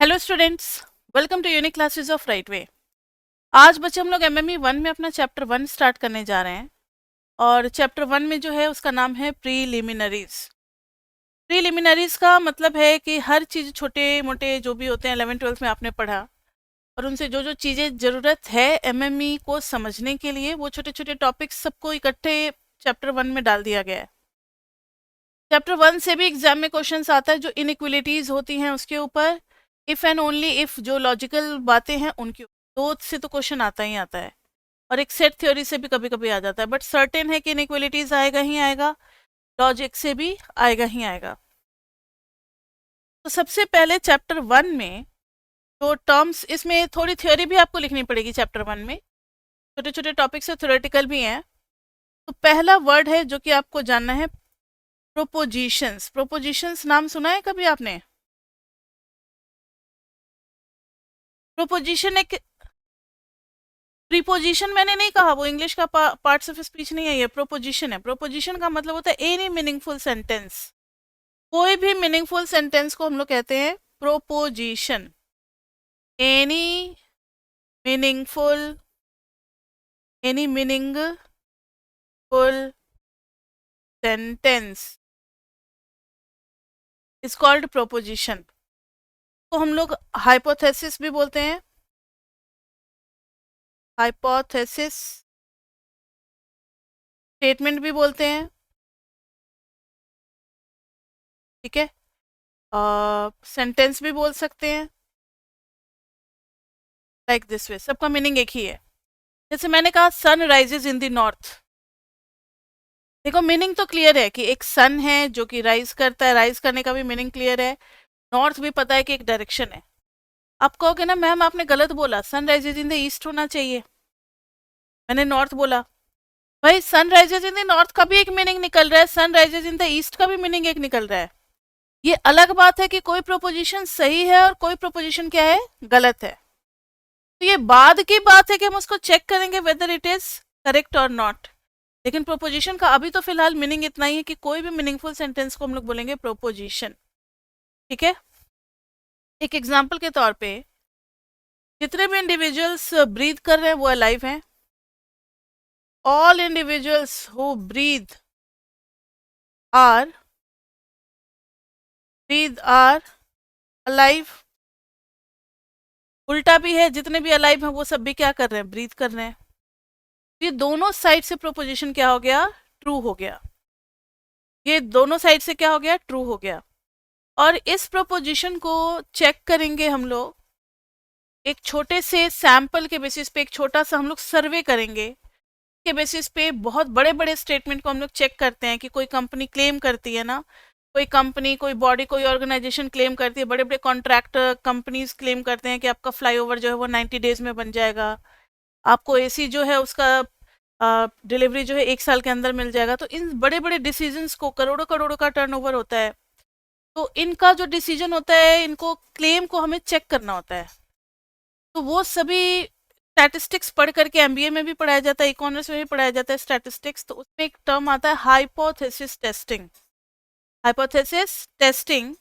Hello students, welcome to Unique Classes of Right Way. आज बच्चे हम लोग एमएमई 1 में अपना चैप्टर 1 स्टार्ट करने जा रहे हैं। और चैप्टर 1 में जो है उसका नाम है प्रीलिमिनरीज। प्रीलिमिनरीज का मतलब है कि हर चीज़, छोटे मोटे जो भी होते हैं 11 12 में आपने पढ़ा, और उनसे जो जो चीज़ें ज़रूरत है एमएमई को समझने के लिए, वो छोटे छोटे टॉपिक्स सबको इकट्ठे चैप्टर 1 में डाल दिया गया है। चैप्टर 1 से भी एग्जाम में क्वेश्चंस आता है जो इनइक्वलिटीज होती हैं उसके ऊपर, इफ एंड ओनली इफ जो लॉजिकल बातें हैं उनके ऊपर, दो से तो क्वेश्चन आता ही आता है। और एक सेट थ्योरी से भी कभी कभी आ जाता है, बट सर्टेन है कि इनइक्वलिटीज आएगा ही आएगा, लॉजिक से भी आएगा ही आएगा। तो सबसे पहले चैप्टर 1 में जो टर्म्स, इसमें थोड़ी थ्योरी भी आपको लिखनी पड़ेगी चैप्टर 1 में, छोटे छोटे टॉपिक्स है, थ्योरेटिकल भी हैं। तो पहला वर्ड है जो कि आपको जानना है, प्रोपोजिशंस। प्रोपोजिशंस नाम सुना है कभी आपने? प्रोपोजिशन एक, प्रीपोजिशन मैंने नहीं कहा, वो इंग्लिश का पार्ट्स ऑफ स्पीच नहीं है, ये प्रोपोजिशन है। प्रोपोजिशन का मतलब होता है एनी मीनिंगफुल सेंटेंस। कोई भी मीनिंगफुल सेंटेंस को हम लोग कहते हैं proposition. Any meaningful, any meaningful sentence is called proposition. तो हम लोग हाइपोथेसिस भी बोलते हैं, हाइपोथेसिस स्टेटमेंट भी बोलते हैं, ठीक है। सेंटेंस भी बोल सकते हैं, लाइक दिस वे। सबका मीनिंग एक ही है। जैसे मैंने कहा sun rises in the north, देखो मीनिंग तो क्लियर है कि एक सन है जो कि राइज करता है, राइज करने का भी मीनिंग क्लियर है। नॉर्थ भी पता है कि एक डायरेक्शन है। आप कहोगे ना मैम आपने गलत बोला, sun rises in the east होना चाहिए, मैंने नॉर्थ बोला। भाई sun rises in the north का भी एक मीनिंग निकल रहा है, sun rises in the east का भी मीनिंग एक निकल रहा है। ये अलग बात है कि कोई प्रोपोजिशन सही है और कोई प्रोपोजिशन क्या है, गलत है। तो ये बाद की बात है कि हम उसको चेक करेंगे वेदर इट इज करेक्ट और नॉट। लेकिन प्रोपोजिशन का अभी तो फिलहाल मीनिंग इतना ही है कि कोई भी मीनिंगफुल सेंटेंस को हम लोग बोलेंगे प्रोपोजिशन, ठीक है। एक एग्जांपल के तौर पे, जितने भी इंडिविजुअल्स ब्रीथ कर रहे हैं वो अलाइव हैं। All individuals who are breathe are alive. उल्टा भी है, जितने भी अलाइव हैं वो सब भी क्या कर रहे हैं, ब्रीथ कर रहे हैं। ये दोनों साइड से प्रोपोजिशन क्या हो गया, ट्रू हो गया। ये दोनों साइड से क्या हो गया, ट्रू हो गया। और इस प्रोपोजिशन को चेक करेंगे हम लोग एक छोटे से सैंपल के बेसिस पे, एक छोटा सा हम लोग सर्वे करेंगे के बेसिस पे। बहुत बड़े बड़े स्टेटमेंट को हम लोग चेक करते हैं कि कोई कंपनी क्लेम करती है ना, कोई कंपनी, कोई बॉडी, कोई ऑर्गेनाइजेशन क्लेम करती है, बड़े बड़े कॉन्ट्रैक्टर कंपनीज क्लेम करते हैं कि आपका फ्लाईओवर जो है वो 90 डेज में बन जाएगा, आपको एसी जो है उसका डिलीवरी जो है 1 साल के अंदर मिल जाएगा। तो इन बड़े बड़े डिसीजंस को, करोड़ों करोड़ों का टर्नओवर होता है, तो इनका जो डिसीजन होता है, इनको क्लेम को हमें चेक करना होता है। तो वो सभी स्टैटिस्टिक्स पढ़ करके एमबीए में भी पढ़ाया जाता है, इकोनॉमिक्स में भी पढ़ाया जाता है स्टैटिस्टिक्स। तो उसमें एक टर्म आता है हाइपोथेसिस टेस्टिंग। हाइपोथेसिस टेस्टिंग,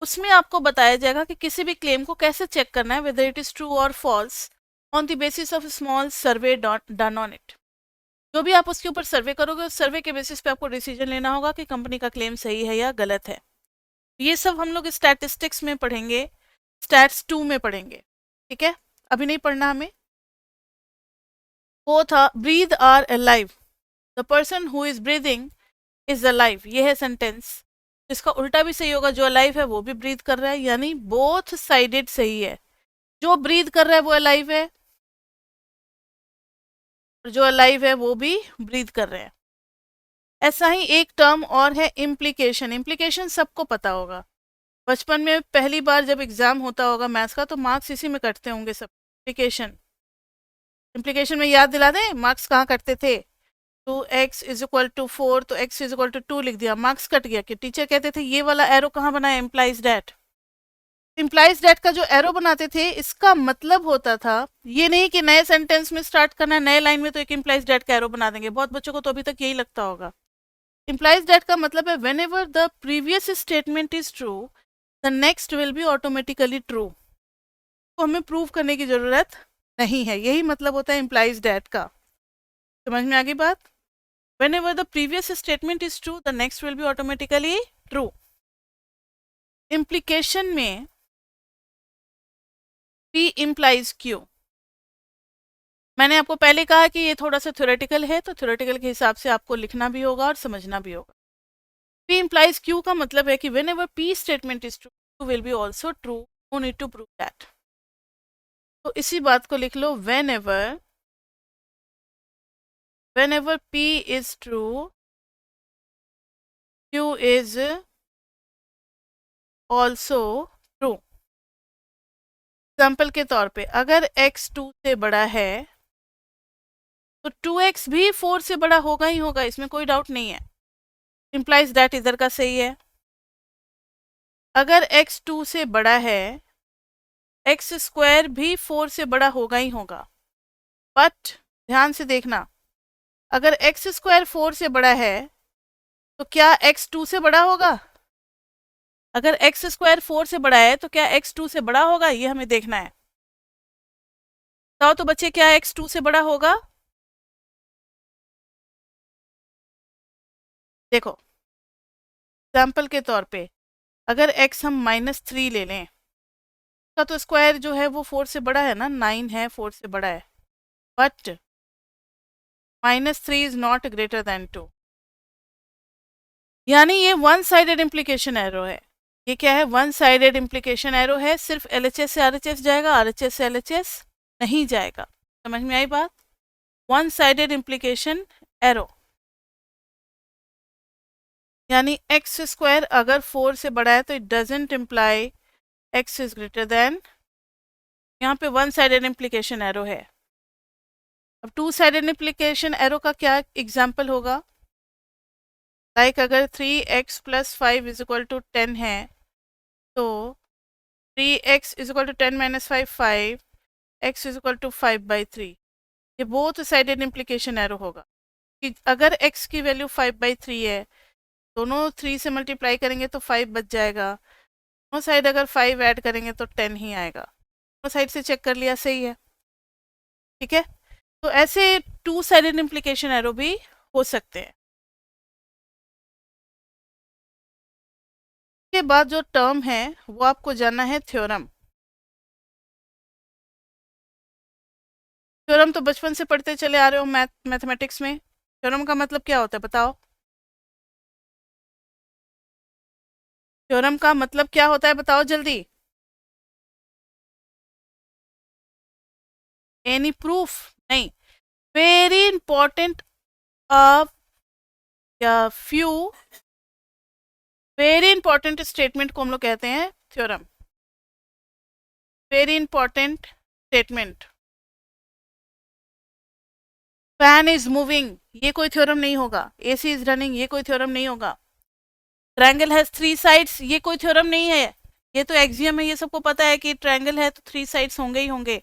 उसमें आपको बताया जाएगा कि किसी भी क्लेम को कैसे चेक करना है, वेदर इट इज ट्रू और false, on the basis of small survey done on it. जो भी आप उसके ऊपर सर्वे करोगे, उस सर्वे के बेसिस पे आपको डिसीजन लेना होगा कि कंपनी का क्लेम सही है या गलत है। ये सब हम लोग स्टैटिस्टिक्स में पढ़ेंगे, स्टैट्स 2 में पढ़ेंगे, ठीक है। अभी नहीं पढ़ना हमें। Both breathe are alive, the person who is breathing is alive, ये है सेंटेंस। इसका उल्टा भी सही होगा, जो अलाइव है वो भी ब्रीथ कर रहा है, यानी बोथ साइडेड सही है। जो ब्रीथ कर रहा है वो अलाइव है, और जो अलाइव है वो भी ब्रीथ कर रहे हैं। ऐसा ही एक टर्म और है इम्प्लीकेशन। इम्प्लीकेशन सबको पता होगा, बचपन में पहली बार जब एग्जाम होता होगा मैथ्स का तो मार्क्स इसी में कटते होंगे सब। इम्प्लीकेशन, इम्प्लीकेशन में याद दिला दें मार्क्स कहाँ कटते थे। 2x इज इक्वल टू 4, तो x इज इक्वल टू 2 लिख दिया, मार्क्स कट गया। कि टीचर कहते थे ये वाला एरो कहाँ बनाया, इम्प्लाइज डैट। इम्प्लाइज डैट का जो एरो बनाते थे, इसका मतलब होता था ये नहीं कि नए सेंटेंस में स्टार्ट करना है, नए लाइन में तो एक इम्प्लाइज डैट का एरो बना देंगे। बहुत बच्चों को तो अभी तक यही लगता होगा। इम्प्लाइज डैट का मतलब है whenever the previous statement is true, the next will be automatically true. को हमें प्रूव करने की ज़रूरत नहीं है। यही मतलब होता है इम्प्लाइज डैट का। समझ में आ गई बात? Whenever the previous statement is true, the next will be automatically true. Implication में P implies Q. मैंने आपको पहले कहा कि ये थोड़ा सा थ्योरेटिकल है, तो थ्योरेटिकल के हिसाब से आपको लिखना भी होगा और समझना भी होगा। P implies Q का मतलब है कि whenever P statement is true, Q will be also true. No need to prove that. तो इसी बात को लिख लो, whenever P is true, Q is also true. Example के तौर पे अगर x 2 से बड़ा है तो 2x भी 4 से बड़ा होगा ही होगा, इसमें कोई डाउट नहीं है। इम्प्लाइज दैट इधर का सही है। अगर x 2 से बड़ा है, x स्क्वायर भी 4 से बड़ा होगा ही होगा। बट ध्यान से देखना, अगर x स्क्वायर 4 से बड़ा है तो क्या x 2 से बड़ा होगा? अगर x स्क्वायर 4 से बड़ा है तो क्या x 2 से बड़ा होगा? ये हमें देखना है। तो बच्चे क्या x 2 से बड़ा होगा? देखो एग्जाम्पल के तौर पे अगर x हम -3 ले लें का तो स्क्वायर जो है वो 4 से बड़ा है ना, 9 है, 4 से बड़ा है। But -3 is not greater than 2, यानी ये वन साइडेड इम्प्लीकेशन एरो है। ये क्या है? वन साइडेड इम्प्लीकेशन एरो है। सिर्फ LHS से RHS जाएगा, RHS से LHS नहीं जाएगा। समझ में आई बात? वन साइडेड इम्प्लीकेशन एरो, यानी x स्क्वायर अगर 4 से बड़ा है तो it doesn't imply x is greater then, यहाँ पे वन साइडेड इम्प्लीकेशन एरो है। अब टू साइडेड इम्प्लीकेशन एरो का क्या एग्जाम्पल होगा? लाइक अगर 3x + 5 = 10 है तो 3x = 10 - 5 5, x = 5/3। ये बोथ साइडेड इम्प्लीकेशन एरो होगा कि अगर x की वैल्यू 5/3 है, दोनों 3 से मल्टीप्लाई करेंगे तो 5 बच जाएगा। दोनों साइड अगर 5 ऐड करेंगे तो 10 ही आएगा। दोनों साइड से चेक कर लिया, सही है। ठीक है, तो ऐसे टू साइडेड इम्प्लीकेशन एरो भी हो सकते हैं। के बाद जो टर्म है वो आपको जानना है थ्योरम। थ्योरम तो बचपन से पढ़ते चले आ रहे हो मैथमेटिक्स में। थ्योरम का मतलब क्या होता है बताओ? थ्योरम का मतलब क्या होता है बताओ जल्दी। एनी प्रूफ नहीं, वेरी इंपॉर्टेंट या फ्यू वेरी इंपॉर्टेंट स्टेटमेंट को हम लोग कहते हैं theorem. Very important statement. Fan is moving, ये कोई थ्योरम नहीं होगा। AC इज रनिंग, ये कोई थ्योरम नहीं होगा। ट्रायंगल हैज 3 साइड्स, ये कोई थ्योरम नहीं है। ये तो एक्सियम है, ये सबको पता है कि ट्रायंगल है तो 3 साइड्स होंगे ही होंगे।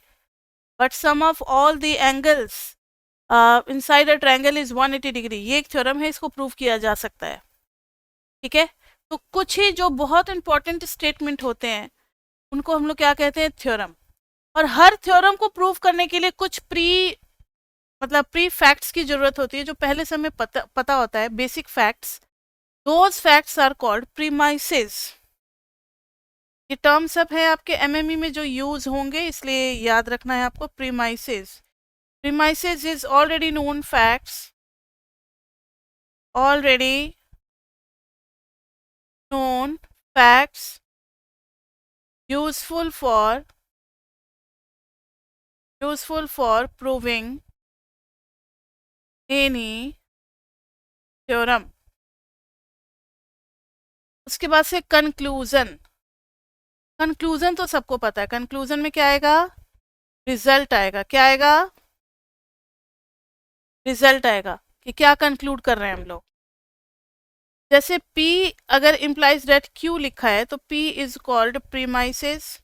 But sum of all the angles inside a triangle is 180 degree, ये एक थ्योरम है, इसको प्रूव किया जा सकता है। ठीक है, तो कुछ ही जो बहुत इंपॉर्टेंट स्टेटमेंट होते हैं उनको हम लोग क्या कहते हैं? थ्योरम। और हर थ्योरम को प्रूव करने के लिए कुछ प्री फैक्ट्स की जरूरत होती है, जो पहले से हमें पता होता है, basic facts. Those facts are called premises. ये टर्म सब है आपके MME में जो यूज होंगे, इसलिए याद रखना है आपको। Premises, premises is already known facts, already known facts useful for proving any theorem। उसके बाद से कंक्लूजन। कंक्लूजन तो सबको पता है, कंक्लूजन में क्या आएगा? रिजल्ट आएगा। क्या आएगा? रिजल्ट आएगा कि क्या कंक्लूड कर रहे हैं हम लोग। जैसे P अगर implies that Q लिखा है तो P is called premises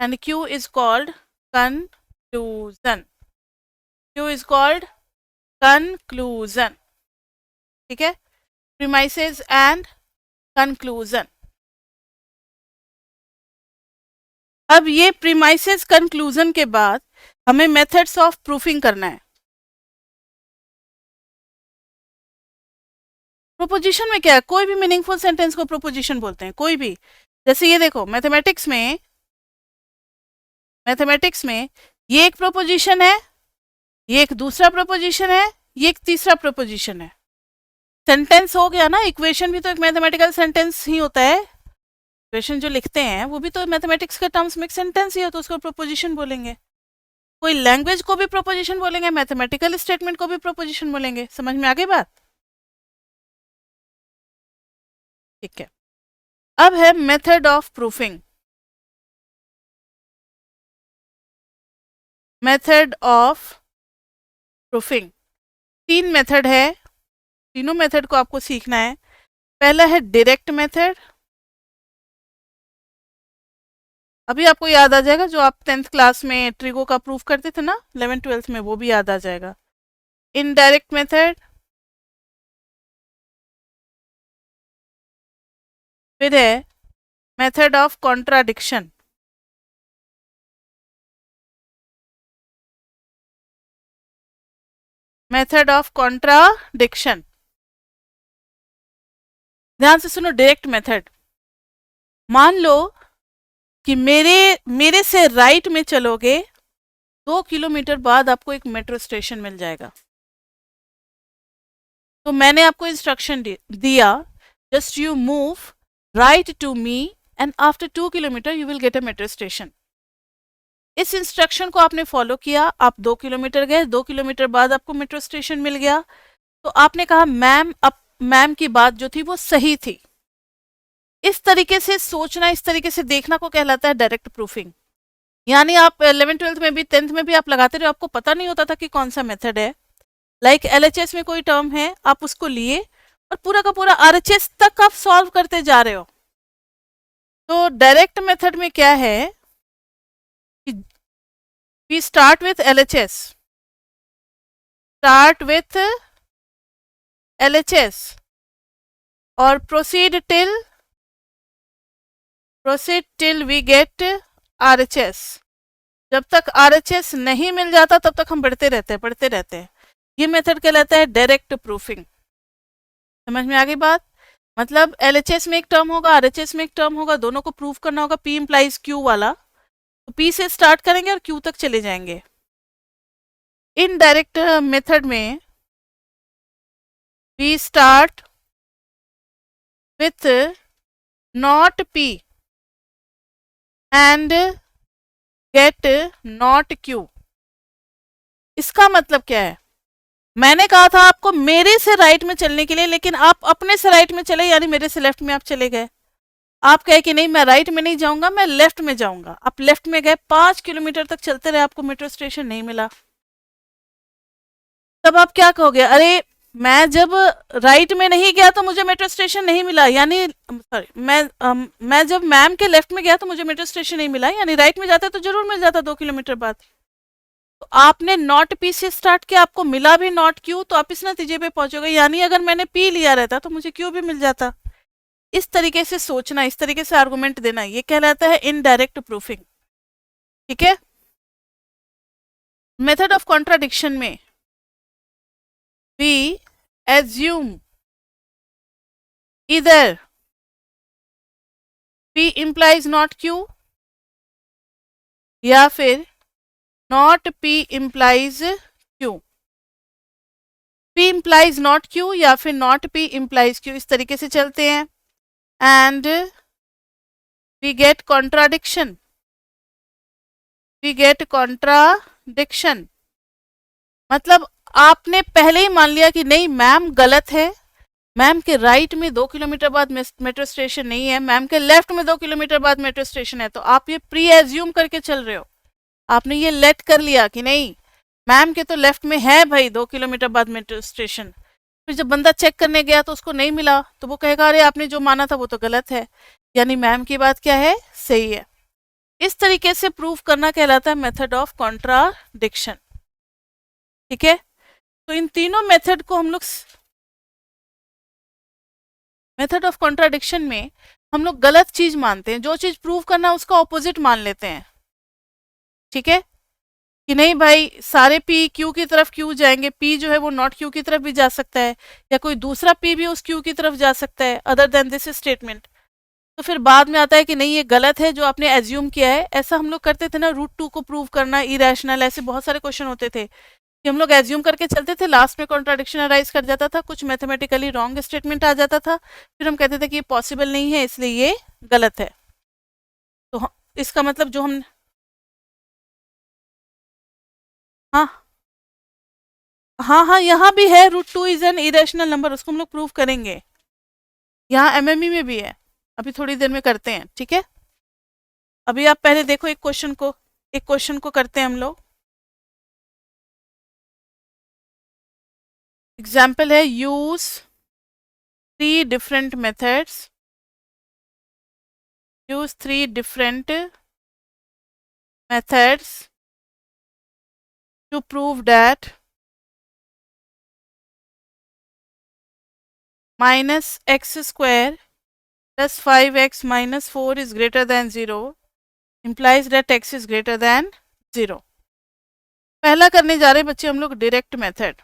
and Q is called conclusion। Q is called conclusion। ठीक है, premises and conclusion। अब ये प्रीमाइसेस कंक्लूजन के बाद हमें मेथड्स ऑफ प्रूफिंग करना है। प्रोपोजिशन में क्या है, कोई भी मीनिंगफुल सेंटेंस को प्रोपोजिशन बोलते हैं, कोई भी। जैसे ये देखो, मैथमेटिक्स में ये एक प्रोपोजिशन है, ये एक दूसरा प्रोपोजिशन है, ये एक तीसरा प्रोपोजिशन है। सेंटेंस हो गया ना, इक्वेशन भी तो एक मैथमेटिकल सेंटेंस ही होता है। इक्वेशन जो लिखते हैं वो भी तो मैथमेटिक्स के टर्म्स में एक सेंटेंस ही है, तो उसको प्रोपोजिशन बोलेंगे। कोई लैंग्वेज को भी प्रोपोजिशन बोलेंगे, मैथमेटिकल स्टेटमेंट को भी प्रोपोजिशन बोलेंगे। समझ में आ गई बात? ठीक है। अब है method of proofing. Method of proofing 3 method है, तीनों मेथड को आपको सीखना है। पहला है डायरेक्ट मेथड, अभी आपको याद आ जाएगा, जो आप 10th क्लास में ट्रिगो का प्रूफ करते थे ना 11th 12th में, वो भी याद आ जाएगा। इनडायरेक्ट मेथड, फिर है method of contradiction. Method of contradiction, ध्यान से सुनो। डायरेक्ट मेथड, मान लो कि मेरे से राइट में चलोगे 2 किलोमीटर बाद आपको एक मेट्रो स्टेशन मिल जाएगा। तो मैंने आपको इंस्ट्रक्शन दिया, just you move right to me and after 2 kilometre you will get a metro station. इस इंस्ट्रक्शन को आपने फॉलो किया, आप 2 किलोमीटर गए, 2 किलोमीटर बाद आपको मेट्रो स्टेशन मिल गया। तो आपने कहा मैम, अब मैम की बात जो थी वो सही थी। इस तरीके से सोचना, इस तरीके से देखना को कहलाता है डायरेक्ट प्रूफिंग। यानी आप 11th 12th में भी 10th में भी आप लगाते रहे, आपको पता नहीं होता था कि कौन सा मेथड है। लाइक LHS में कोई टर्म है, आप उसको लिए और पूरा का पूरा RHS तक आप सॉल्व करते जा रहे हो। तो डायरेक्ट मेथड में क्या है कि वी स्टार्ट विथ LHS और proceed till we get RHS। जब तक RHS नहीं मिल जाता तब तक हम पढ़ते रहते हैं। ये मेथड कहलाता है डायरेक्ट प्रूफिंग। समझ में आ गई बात? मतलब LHS में एक टर्म होगा, RHS में एक टर्म होगा, दोनों को प्रूफ करना होगा। P इम्प्लाइज Q वाला, तो P से स्टार्ट करेंगे और Q तक चले जाएंगे। इनडायरेक्ट मेथड में we start with not P and get not Q। इसका मतलब क्या है? मैंने कहा था आपको मेरे से राइट में चलने के लिए, लेकिन आप अपने से राइट में चले, यानी मेरे से लेफ्ट में आप चले गए। आप कहे कि नहीं, मैं राइट में नहीं जाऊंगा, मैं लेफ्ट में जाऊंगा। आप लेफ्ट में गए, 5 किलोमीटर तक चलते रहे, आपको मेट्रो स्टेशन नहीं मिला। तब आप क्या कहोगे? अरे मैं जब राइट में नहीं गया तो मुझे मेट्रो स्टेशन नहीं मिला, यानी सॉरी, मैं जब मैम के लेफ्ट में गया तो मुझे मेट्रो स्टेशन नहीं मिला, यानी राइट में जाता तो जरूर मिल जाता 2 किलोमीटर बाद। तो आपने नॉट P से स्टार्ट किया, आपको मिला भी नॉट Q, तो आप इस नतीजे पे पहुंचोगे, यानी अगर मैंने P लिया रहता तो मुझे Q भी मिल जाता। इस तरीके से सोचना, इस तरीके से आर्गुमेंट देना, ये कहलाता है इनडायरेक्ट प्रूफिंग। ठीक है। मेथड ऑफ कॉन्ट्राडिक्शन में वी एज्यूम इधर P implies not Q या फिर not P implies Q। P implies not Q या फिर नॉट P implies Q, इस तरीके से चलते हैं। एंड वी गेट कॉन्ट्राडिक्शन, मतलब आपने पहले ही मान लिया कि नहीं, मैम गलत है, मैम के राइट में 2 किलोमीटर बाद मेट्रो स्टेशन नहीं है, मैम के लेफ्ट में 2 किलोमीटर बाद मेट्रो स्टेशन है। तो आप ये प्री एज्यूम करके चल रहे हो, आपने ये लेट कर लिया कि नहीं, मैम के तो लेफ्ट में है भाई 2 किलोमीटर बाद मेट्रो स्टेशन। फिर जब बंदा चेक करने गया तो उसको नहीं मिला, तो वो कहेगा अरे आपने जो माना था वो तो गलत है, यानी मैम की बात क्या है, सही है। इस तरीके से प्रूव करना कहलाता है मेथड ऑफ कॉन्ट्राडिक्शन। ठीक है। तो इन तीनों मेथड को हम लोग, मेथड ऑफ कॉन्ट्राडिक्शन में हम लोग गलत चीज मानते हैं, जो चीज प्रूव करना है उसका ऑपोजिट मान लेते हैं। ठीक है, कि नहीं भाई सारे पी क्यू की तरफ क्यों जाएंगे, पी जो है वो नॉट क्यू की तरफ भी जा सकता है, या कोई दूसरा पी भी उस क्यू की तरफ जा सकता है अदर देन दिस स्टेटमेंट। तो फिर बाद में आता है कि नहीं ये गलत है जो आपने एज्यूम किया है। ऐसा हम लोग करते थे ना, रूट टू को प्रूव करना इरेशनल, ऐसे बहुत सारे क्वेश्चन होते थे कि हम लोग एज्यूम करके चलते थे, लास्ट में कॉन्ट्राडिक्शन अराइज कर जाता था, कुछ मैथमेटिकली रॉन्ग स्टेटमेंट आ जाता था, फिर हम कहते थे कि ये पॉसिबल नहीं है इसलिए ये गलत है। तो इसका मतलब जो हम, हाँ हाँ हाँ यहाँ भी है, root two is an irrational number, उसको हम लोग प्रूव करेंगे। यहाँ एमएमई में भी है, अभी थोड़ी देर में करते हैं। ठीक है, अभी आप पहले देखो एक क्वेश्चन को करते हैं हम लोग। एग्जाम्पल है, use 3 different methods, use 3 different methods to prove that minus x square plus 5x minus 4 is greater than 0 implies that x is greater than 0। पहला करने जा रहे हैं बच्चे हम लोग डायरेक्ट मेथड,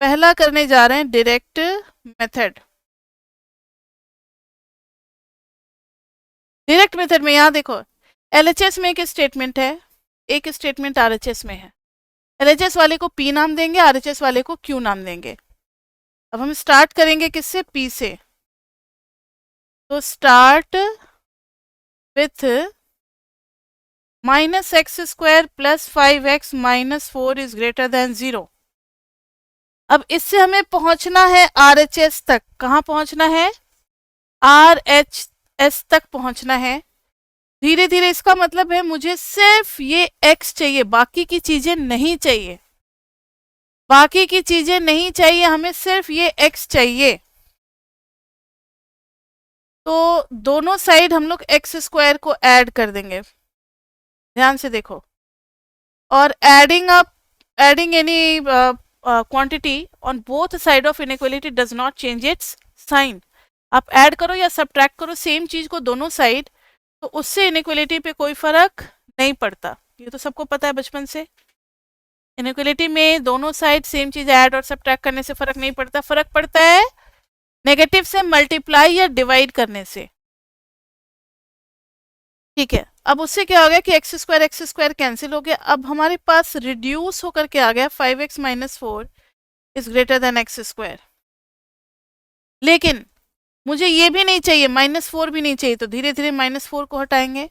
पहला करने जा रहे हैं डायरेक्ट मेथड। डायरेक्ट मेथड में यहाँ देखो, एलएचएस में एक स्टेटमेंट है, एक स्टेटमेंट आरएचएस में है। एलएचएस वाले को पी नाम देंगे, आरएचएस वाले को क्यू नाम देंगे। अब हम स्टार्ट करेंगे किससे, पी से। तो start with minus x square plus 5x minus 4 is greater than 0। अब इससे हमें पहुंचना है आरएचएस तक। कहाँ पहुंचना है, आरएचएस तक पहुंचना है। धीरे धीरे, इसका मतलब है मुझे सिर्फ ये x चाहिए, बाकी की चीजें नहीं चाहिए, बाकी की चीजें नहीं चाहिए, हमें सिर्फ ये x चाहिए। तो दोनों साइड हम लोग एक्स स्क्वायर को ऐड कर देंगे, ध्यान से देखो। और adding any quantity on both side of inequality does not change its sign. आप ऐड करो या सब्ट्रैक्ट करो सेम चीज को दोनों साइड, तो उससे इनइक्वालिटी पे कोई फर्क नहीं पड़ता। ये तो सबको पता है बचपन से, इनइक्वालिटी में दोनों साइड सेम चीज ऐड और सब्ट्रैक्ट करने से फर्क नहीं पड़ता, फर्क पड़ता है नेगेटिव से मल्टीप्लाई या डिवाइड करने से। ठीक है, अब उससे क्या हो गया कि एक्स स्क्वायर कैंसिल हो गया। अब हमारे पास रिड्यूस होकर के आ गया 5x minus 4 is greater then x square. लेकिन मुझे ये भी नहीं चाहिए, -4 भी नहीं चाहिए, तो धीरे धीरे -4 को हटाएंगे।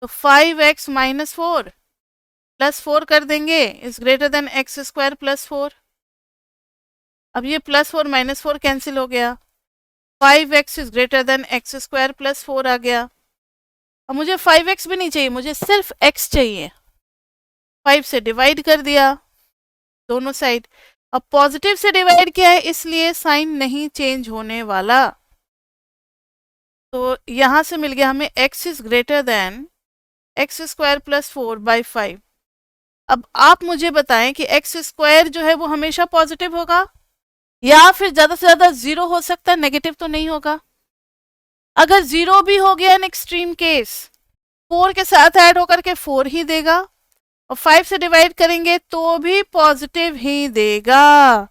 तो 5x माइनस 4 प्लस 4 कर देंगे is greater then x square plus 4। अब ये +4 -4 कैंसिल हो गया, 5x is greater then x square plus 4 आ गया। अब मुझे 5x भी नहीं चाहिए, मुझे सिर्फ x चाहिए। 5 से डिवाइड कर दिया दोनों साइड। अब पॉजिटिव से डिवाइड किया है इसलिए साइन नहीं चेंज होने वाला। तो यहां से मिल गया हमें x is greater then x square plus 4/5। अब आप मुझे बताएं कि एक्स स्क्वायर जो है वो हमेशा पॉजिटिव होगा या फिर ज्यादा से ज्यादा 0 हो सकता है, नेगेटिव तो नहीं होगा। अगर 0 भी हो गया इन एक्सट्रीम केस, 4 के साथ ऐड होकर के 4 ही देगा, और 5 से डिवाइड करेंगे तो भी पॉजिटिव ही देगा।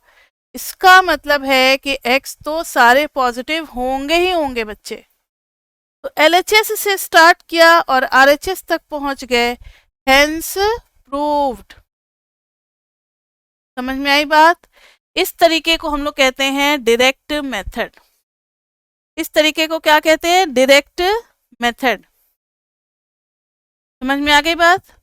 इसका मतलब है कि x तो सारे पॉजिटिव होंगे ही होंगे बच्चे। तो LHS से स्टार्ट किया और RHS तक पहुंच गए, हेंस प्रूव्ड। समझ में आई बात। इस तरीके को हम लोग कहते हैं डायरेक्ट मेथड। इस तरीके को क्या कहते हैं, डायरेक्ट मेथड। समझ में आ गई बात।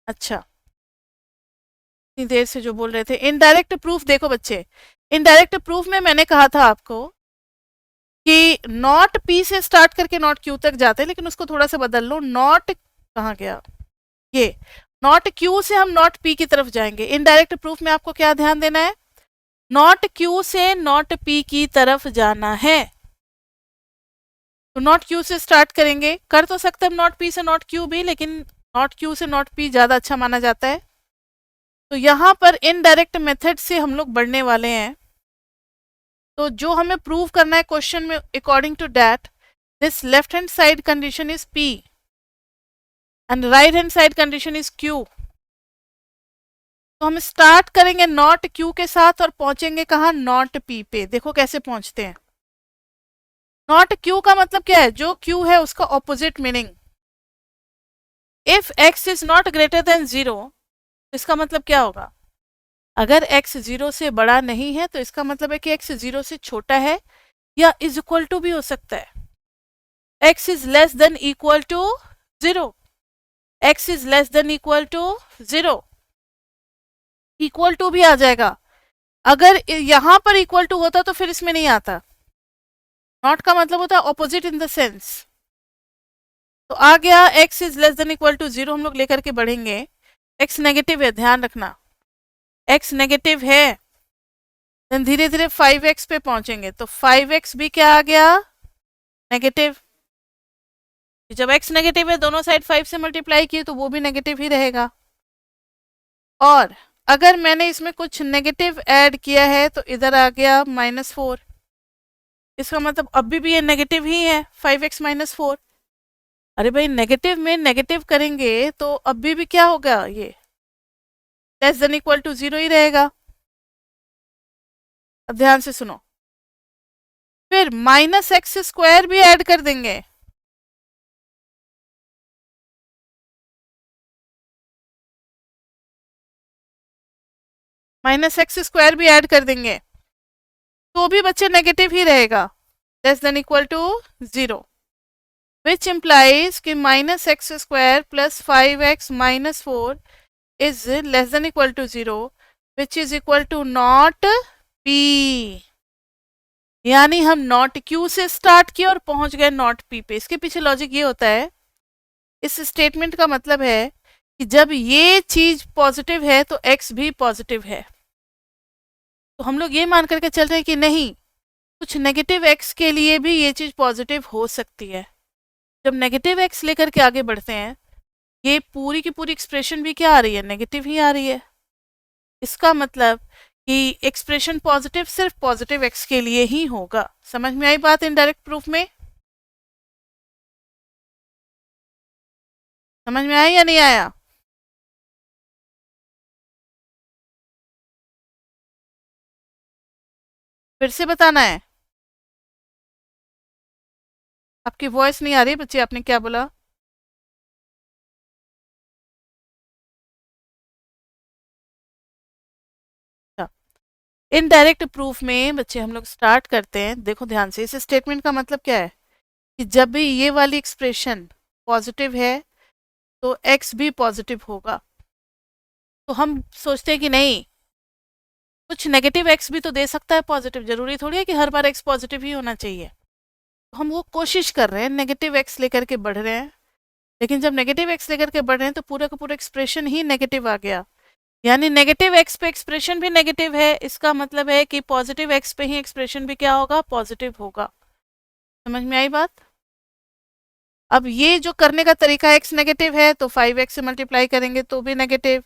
अच्छा, इतनी देर से जो बोल रहे थे, इनडायरेक्ट प्रूफ देखो बच्चे, इनडायरेक्ट प्रूफ में मैंने कहा था आपको कि नॉट पी से स्टार्ट करके नॉट क्यू तक जाते हैं, लेकिन उसको थोड़ा सा बदल लो, नॉट कहाँ गया, ये नॉट क्यू से हम नॉट पी की तरफ जाएंगे। इनडायरेक्ट प्रूफ में आपको क्या ध्यान देना है, नॉट क्यू से नॉट पी की तरफ जाना है। तो नॉट क्यू से स्टार्ट करेंगे, कर तो सकते हम नॉट पी से नॉट क्यू भी, लेकिन नॉट क्यू से नॉट पी ज्यादा अच्छा माना जाता है। तो यहां पर इनडायरेक्ट मेथड से हम लोग बढ़ने वाले हैं। तो जो हमें प्रूव करना है क्वेश्चन में, according to that this left hand side condition is p and right hand side condition is q. तो हम स्टार्ट करेंगे नॉट क्यू के साथ और पहुंचेंगे कहाँ, नॉट पी पे। देखो कैसे पहुंचते हैं। नॉट क्यू का मतलब क्या है, जो क्यू है उसका opposite meaning. If x is not greater than 0, इसका मतलब क्या होगा, अगर x 0 से बड़ा नहीं है तो इसका मतलब है कि x 0 से छोटा है या इज इक्वल टू भी हो सकता है। x is less than equal to 0, x is less than equal to 0, equal to भी आ जाएगा। अगर यहां पर इक्वल टू होता तो फिर इसमें नहीं आता। नॉट का मतलब होता है ऑपोजिट इन द सेंस। तो आ गया x is less than equal to 0, हम लोग लेकर के बढ़ेंगे। x नेगेटिव है, ध्यान रखना, x नेगेटिव है, देन धीरे धीरे 5x पे पहुंचेंगे। तो 5x भी क्या आ गया, नेगेटिव। जब x नेगेटिव है, दोनों साइड 5 से मल्टीप्लाई किए तो वो भी नेगेटिव ही रहेगा। और अगर मैंने इसमें कुछ नेगेटिव ऐड किया है तो इधर आ गया -4, इसका मतलब अभी भी ये नेगेटिव ही है, 5x -4। अरे भाई, नेगेटिव में नेगेटिव करेंगे तो अभी भी क्या होगा, ये लेस देन इक्वल टू 0 ही रहेगा। अब ध्यान से सुनो, फिर -x² भी ऐड कर देंगे। -x² भी ऐड कर देंगे तो भी बच्चे नेगेटिव ही रहेगा, less than equal to 0, which implies कि -x² plus 5x -4 is less than equal to 0, which is equal to not p। यानी हम नॉट q से स्टार्ट किए और पहुंच गए नॉट p पे। इसके पीछे लॉजिक ये होता है, इस स्टेटमेंट का मतलब है कि जब ये चीज पॉजिटिव है तो x भी पॉजिटिव है। तो हम लोग ये मान करके चल रहे हैं कि नहीं, कुछ नेगेटिव x के लिए भी ये चीज पॉजिटिव हो सकती है। जब नेगेटिव x लेकर के आगे बढ़ते हैं, ये पूरी की पूरी एक्सप्रेशन भी क्या आ रही है, नेगेटिव ही आ रही है। इसका मतलब कि एक्सप्रेशन पॉजिटिव सिर्फ पॉजिटिव x के लिए ही होगा। समझ में आई बात इनडायरेक्ट प्रूफ में, समझ में आया या नहीं आया? फिर से बताना है। आपकी वॉइस नहीं आ रही बच्चे, आपने क्या बोला? इनडायरेक्ट प्रूफ में बच्चे हम लोग स्टार्ट करते हैं। देखो ध्यान से, इस स्टेटमेंट का मतलब क्या है कि जब भी ये वाली एक्सप्रेशन पॉजिटिव है तो x भी पॉजिटिव होगा। तो हम सोचते हैं कि नहीं, कुछ नेगेटिव x भी तो दे सकता है पॉजिटिव, जरूरी थोड़ी है कि हर बार x पॉजिटिव ही होना चाहिए। तो हम वो कोशिश कर रहे हैं, नेगेटिव x लेकर के बढ़ रहे हैं, लेकिन जब नेगेटिव x लेकर के बढ़ रहे हैं तो पूरा का पूरा एक्सप्रेशन ही नेगेटिव आ गया। यानी नेगेटिव x पे एक्सप्रेशन भी नेगेटिव है, इसका मतलब है कि पॉजिटिव x पे ही एक्सप्रेशन भी क्या होगा, पॉजिटिव होगा। समझ में आई बात? अब ये जो करने का तरीका है, x नेगेटिव है तो 5x से मल्टीप्लाई करेंगे तो भी नेगेटिव,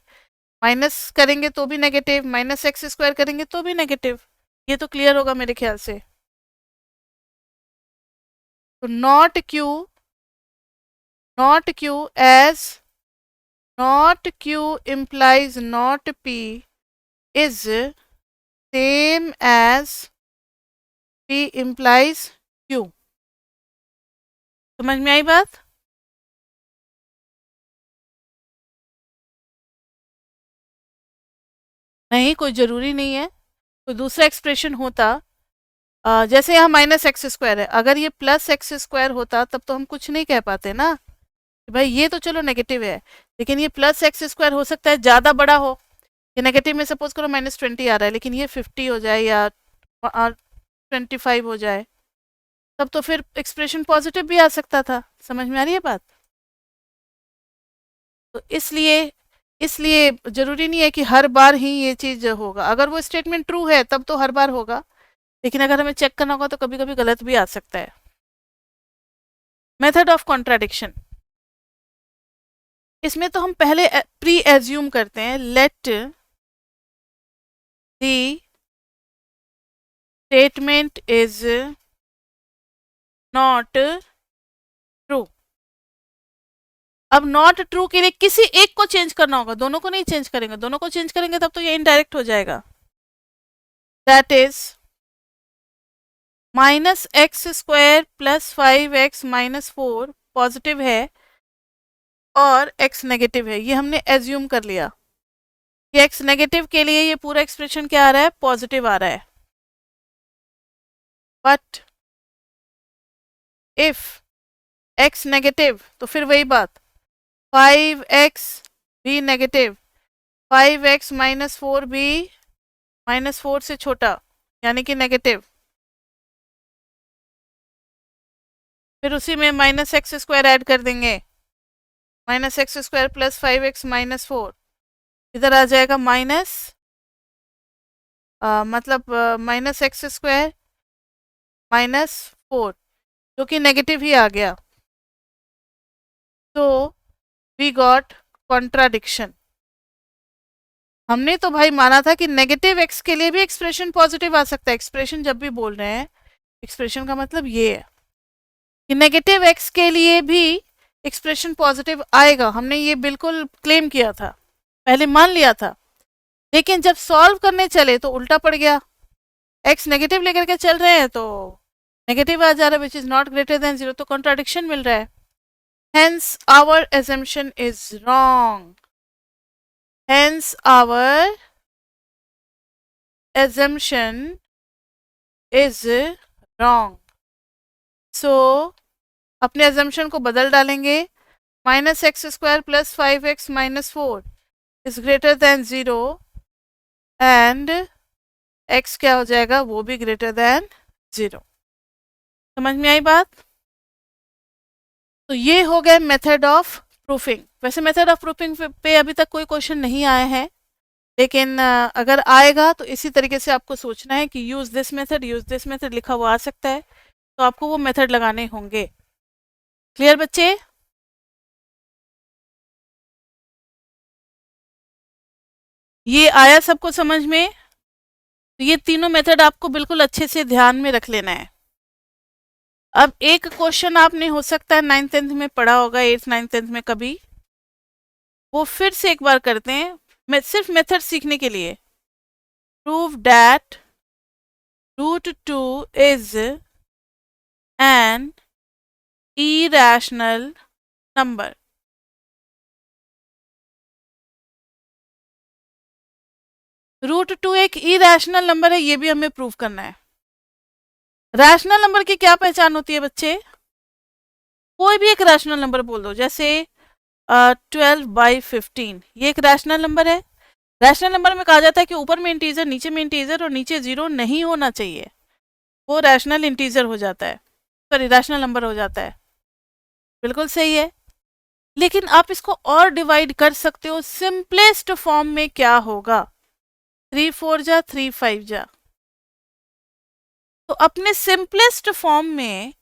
माइनस करेंगे तो भी नेगेटिव, -x² करेंगे तो भी नेगेटिव। ये तो क्लियर होगा मेरे ख्याल से। तो not q as not q implies not p is same as p implies q। समझ में आई बात? नहीं, कोई जरूरी नहीं है, कोई दूसरा एक्सप्रेशन होता। जैसे यहाँ -x² है, अगर ये +x² होता तब तो हम कुछ नहीं कह पाते ना, कि भाई ये तो चलो नेगेटिव है, लेकिन ये प्लस एक्स स्क्वायर हो सकता है ज़्यादा बड़ा हो, ये नेगेटिव में सपोज करो -20 आ रहा है, लेकिन ये 50 हो जाए या 25 हो जाए, तब तो फिर एक्सप्रेशन पॉजिटिव भी आ सकता था। समझ में आ रही है बात? तो इसलिए इसलिए जरूरी नहीं है कि हर बार ही ये चीज होगा। अगर वो स्टेटमेंट ट्रू है तब तो हर बार होगा, लेकिन अगर हमें चेक करना होगा तो कभी कभी गलत भी आ सकता है। मेथड ऑफ कॉन्ट्राडिक्शन, इसमें तो हम पहले प्री एज्यूम करते हैं, let the statement is not true. अब नॉट ट्रू के लिए किसी एक को चेंज करना होगा, दोनों को नहीं चेंज करेंगे, दोनों को चेंज करेंगे तब तो ये इनडायरेक्ट हो जाएगा। That is -x² + 5x - 4 positive है और x नेगेटिव है, ये हमने एज्यूम कर लिया कि x नेगेटिव के लिए ये पूरा एक्सप्रेशन क्या आ रहा है, पॉजिटिव आ रहा है। बट इफ x नेगेटिव तो फिर वही बात, 5x भी नेगेटिव, 5x - 4 भी -4 से छोटा यानी कि नेगेटिव, फिर उसी में -x² ऐड कर देंगे, -x² + 5x - 4 इधर आ जाएगा मतलब -x² -4 जो कि नेगेटिव ही आ गया। तो वी गॉट कॉन्ट्राडिक्शन। हमने तो भाई माना था कि नेगेटिव x के लिए भी एक्सप्रेशन पॉजिटिव आ सकता है। एक्सप्रेशन जब भी बोल रहे हैं, एक्सप्रेशन का मतलब ये है कि नेगेटिव x के लिए भी एक्सप्रेशन पॉजिटिव आएगा। हमने ये बिल्कुल क्लेम किया था, पहले मान लिया था, लेकिन जब सॉल्व करने चले तो उल्टा पड़ गया। x नेगेटिव लेकर के चल रहे हैं तो नेगेटिव आ जा रहा है, which is not greater than 0, तो कॉन्ट्राडिक्शन मिल रहा है। hence our assumption is wrong, hence our assumption is wrong। so अपने assumption को बदल डालेंगे, -x² + 5x - 4 is greater than 0 and x क्या हो जाएगा, वो भी ग्रेटर देन 0। समझ में आई बात? तो ये हो गए मेथड ऑफ प्रूफिंग। वैसे मेथड ऑफ प्रूफिंग पे अभी तक कोई क्वेश्चन नहीं आया है, लेकिन अगर आएगा तो इसी तरीके से आपको सोचना है कि यूज दिस मेथड लिखा हुआ आ सकता है, तो आपको वो मेथड लगाने होंगे। क्लियर बच्चे? ये आया सबको समझ में? तो ये तीनों मेथड आपको बिल्कुल अच्छे से ध्यान में रख लेना है। अब एक क्वेश्चन आपने हो सकता है 9th 10th में पढ़ा होगा, 8th 9th 10th में कभी, वो फिर से एक बार करते हैं, मैं सिर्फ मेथड सीखने के लिए। Prove that √2 is an irrational number। √2 एक इरेशनल नंबर है, ये भी हमें प्रूव करना है। रैशनल नंबर की क्या पहचान होती है बच्चे? कोई भी एक रैशनल नंबर बोल दो, जैसे 12/15, ये एक रैशनल नंबर है। रैशनल नंबर में कहा जाता है कि ऊपर में इंटीजर, नीचे में इंटीजर और नीचे 0 नहीं होना चाहिए, वो रैशनल इंटीजर हो जाता है, सॉरी रैशनल नंबर हो जाता है। बिल्कुल सही है, लेकिन आप इसको और डिवाइड कर सकते हो। सिंपलेस्ट फॉर्म में क्या होगा, 3 4 जा 3 5 जा। तो अपने सिंपलेस्ट फॉर्म में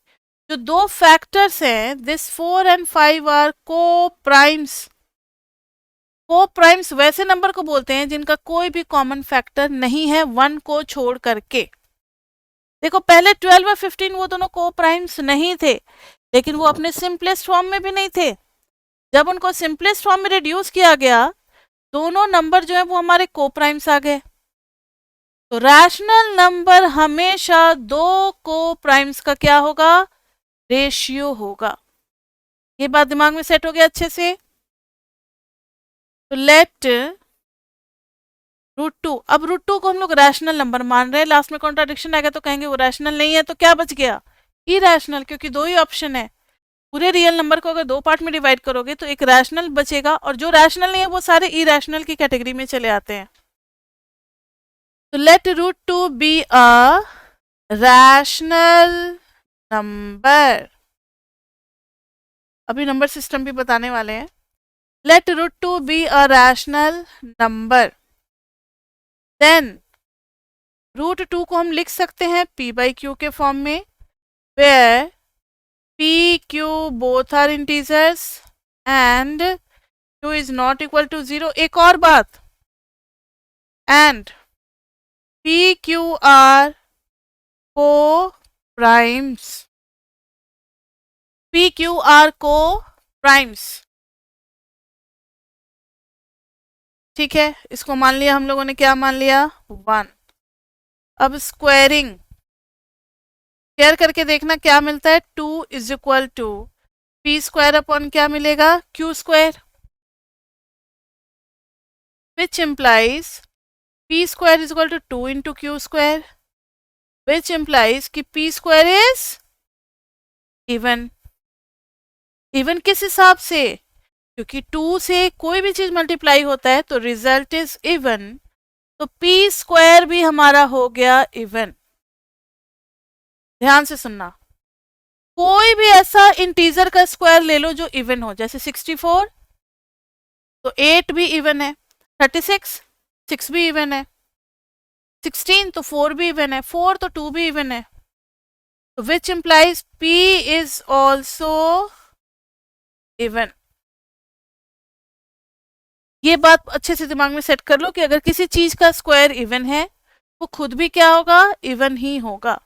जो दो फैक्टर्स हैं, this 4 and 5 are co primes. को प्राइम्स वैसे नंबर को बोलते हैं जिनका कोई भी कॉमन फैक्टर नहीं है, 1 को छोड़ करके। देखो पहले 12 और 15 वो दोनों को प्राइम्स नहीं थे, लेकिन वो अपने सिंपलेस्ट फॉर्म में भी नहीं थे। जब उनको सिंपलेस्ट फॉर्म में रिड्यूस किया गया, दोनों नंबर जो है वो हमारे को प्राइम्स आ गए। तो रैशनल नंबर हमेशा दो को प्राइम्स का क्या होगा, रेशियो होगा। ये बात दिमाग में सेट हो गया अच्छे से? तो लेट √2, अब √2 को हम लोग रैशनल नंबर मान रहे हैं, लास्ट में कॉन्ट्राडिक्शन आएगा तो कहेंगे वो रैशनल नहीं है, तो क्या बच गया, इरेशनल, क्योंकि दो ही ऑप्शन है, पूरे रियल नंबर को अगर 2 पार्ट में डिवाइड करोगे तो एक रैशनल बचेगा, और जो रैशनल नहीं है वो सारे इरैशनल की कैटेगरी में चले आते हैं। तो let root 2 be a rational number. अभी नंबर सिस्टम भी बताने वाले हैं। Let root 2 be a rational number, then root 2 को हम लिख सकते हैं p बाई क्यू के फॉर्म में, where p q both are integers and q is not equal to 0। एक और बात, and p q are co primes, p q are co primes. ठीक है, इसको मान लिया हम लोगों ने, क्या मान लिया, 1। अब स्क्वायरिंग, स्क्वायर करके देखना क्या मिलता है, 2 is equal to P square upon क्या मिलेगा, Q square, which implies P square is equal to 2 into Q square, which implies कि P square is even. Even किस हिसाब से, क्योंकि 2 से कोई भी चीज मल्टीप्लाई होता है तो रिजल्ट इज इवन, तो पी स्क्वायर भी हमारा हो गया इवन। ध्यान से सुनना, कोई भी ऐसा इंटीजर का स्क्वायर ले लो जो इवन हो, जैसे 64 तो 8 भी इवन है, 36 6 भी इवन है, 16 तो 4 भी इवन है, 4 तो 2 भी इवन है, तो which implies p is also even. ये बात अच्छे से दिमाग में सेट कर लो कि अगर किसी चीज का स्क्वायर इवन है वो खुद भी क्या होगा, इवन ही होगा।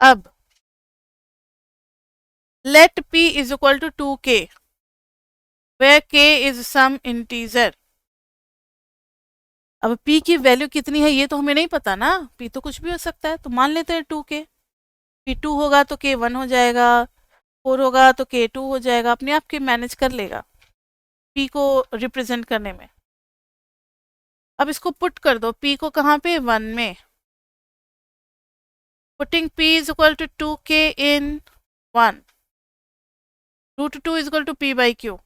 अब let p is equal to 2k where k is some integer। अब p की वैल्यू कितनी है ये तो हमें नहीं पता ना, p तो कुछ भी हो सकता है, तो मान लेते हैं 2k। p 2 होगा तो k 1 हो जाएगा, 4 होगा तो k 2 हो जाएगा, अपने आप के मैनेज कर लेगा p को रिप्रेजेंट करने में। अब इसको पुट कर दो, p को कहाँ पे, 1 में। Putting p is equal to 2k in 1, root 2 is equal to p by q,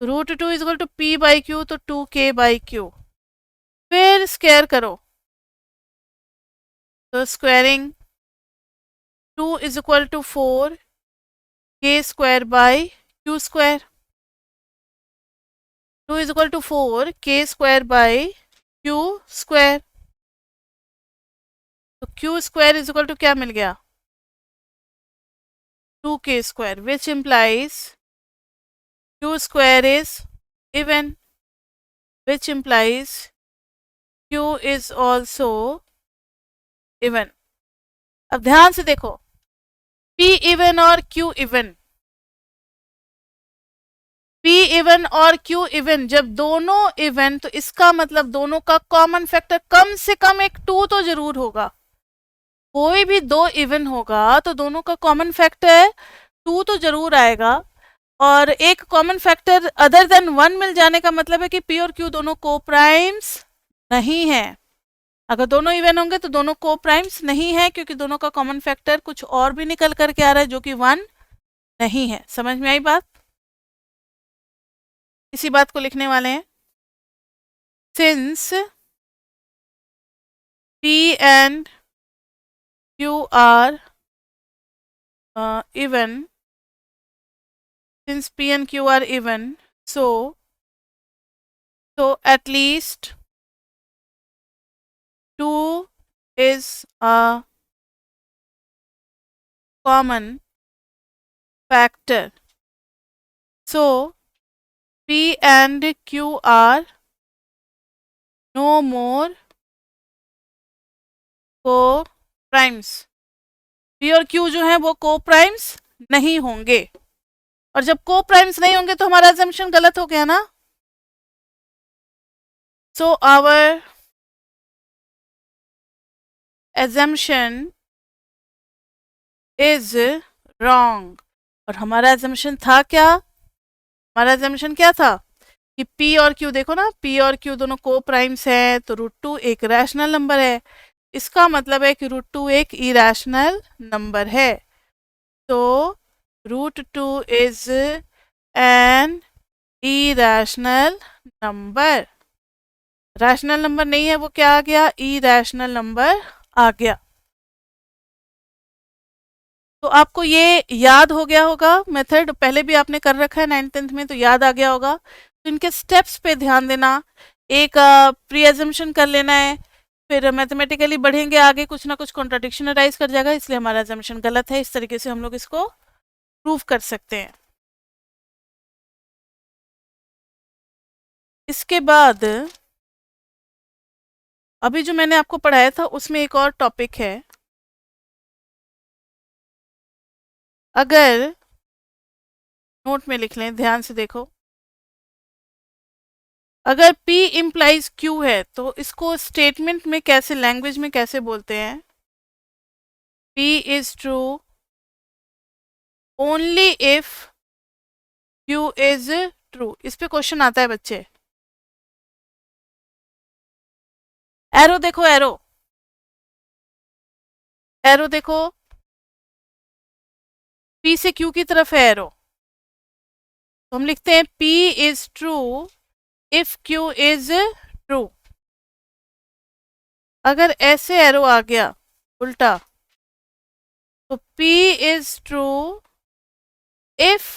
root 2 is equal to p by q तो 2k by q, फिर स्क्वायर करो तो squaring 2 is equal to 4 k square by q square, 2 is equal to 4 k square by q square, तो q square is equal to क्या मिल गया, 2k square, which implies q square is even, which implies q is also even। अब ध्यान से देखो, p even और q even, p even और q even, जब दोनों इवन तो इसका मतलब दोनों का कॉमन फैक्टर कम से कम एक 2 तो जरूर होगा। कोई भी 2 इवन होगा तो दोनों का कॉमन फैक्टर 2 तो जरूर आएगा, और एक कॉमन फैक्टर अदर देन 1 मिल जाने का मतलब है कि p और q दोनों को प्राइम्स नहीं है। अगर दोनों इवन होंगे तो दोनों को प्राइम्स नहीं है, क्योंकि दोनों का कॉमन फैक्टर कुछ और भी निकल करके आ रहा है जो कि 1 नहीं है। समझ में आई बात? इसी बात को लिखने वाले हैं, since p and q are even, since p and q are even, so at least 2 is a common factor, so p and q are no more co-primes। p और q जो है वो co-primes नहीं होंगे, और जब co-primes नहीं होंगे तो हमारा assumption गलत हो गया ना। so our assumption is wrong। और हमारा assumption था क्या, हमारा assumption क्या था कि p और q, देखो ना, p और q दोनों को प्राइम्स है, तो रूट 2 एक रैशनल नंबर है, इसका मतलब है कि रूट 2 एक इरैशनल नंबर है। तो √2 is an irrational number. Rational number नहीं है, वो क्या आ गया, इरेशनल नंबर आ गया। तो आपको ये याद हो गया होगा, मेथड पहले भी आपने कर रखा है 9th-10th में, तो याद आ गया होगा। तो इनके स्टेप्स पे ध्यान देना। एक प्री एजम्पशन कर लेना है, फिर मैथमेटिकली बढ़ेंगे आगे, कुछ ना कुछ कॉन्ट्राडिक्शन अराइज कर जाएगा, इसलिए हमारा एजम्पशन गलत है। इस तरीके से हम लोग इसको प्रूव कर सकते हैं। इसके बाद अभी जो मैंने आपको पढ़ाया था उसमें एक और टॉपिक है। अगर नोट में लिख लें, ध्यान से देखो, अगर P इम्प्लाइज Q है तो इसको स्टेटमेंट में कैसे, लैंग्वेज में कैसे बोलते हैं? P is true only if Q is true. इस पे क्वेश्चन आता है बच्चे। एरो देखो, एरो एरो देखो, P से Q की तरफ है एरो, तो हम लिखते हैं P is true if Q is true. अगर ऐसे एरो आ गया उल्टा, तो P is true if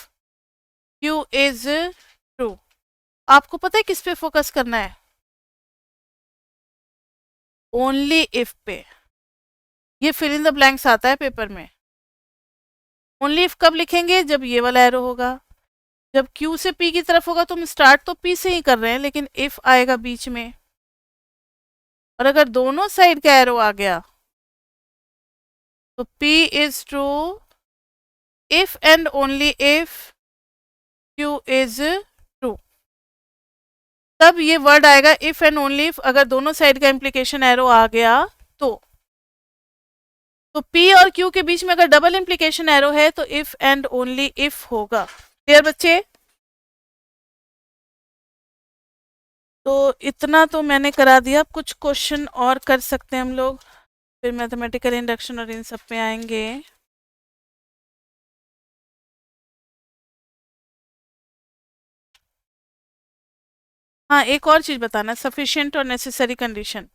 Q is true. आपको पता है किस पे फोकस करना है? ओनली इफ पे। ये फिल इन द ब्लैंक्स आता है पेपर में। ओनली इफ कब लिखेंगे? जब ये वाला एरो होगा। जब Q से P की तरफ होगा तो हम स्टार्ट तो P से ही कर रहे हैं, लेकिन इफ आएगा बीच में। और अगर दोनों साइड का एरो आ गया तो P is true if and only if Q is true. तब ये वर्ड आएगा इफ एंड ओनली इफ, अगर दोनों साइड का इंप्लीकेशन एरो आ गया तो। P और Q के बीच में अगर डबल इंप्लीकेशन एरो है तो इफ एंड ओनली इफ होगा। क्लियर बच्चे? तो इतना तो मैंने करा दिया, कुछ क्वेश्चन और कर सकते हैं हम लोग, फिर मैथमेटिकल इंडक्शन और इन सब पे आएंगे। हाँ, एक और चीज बताना, सफिशिएंट और नेसेसरी कंडीशन।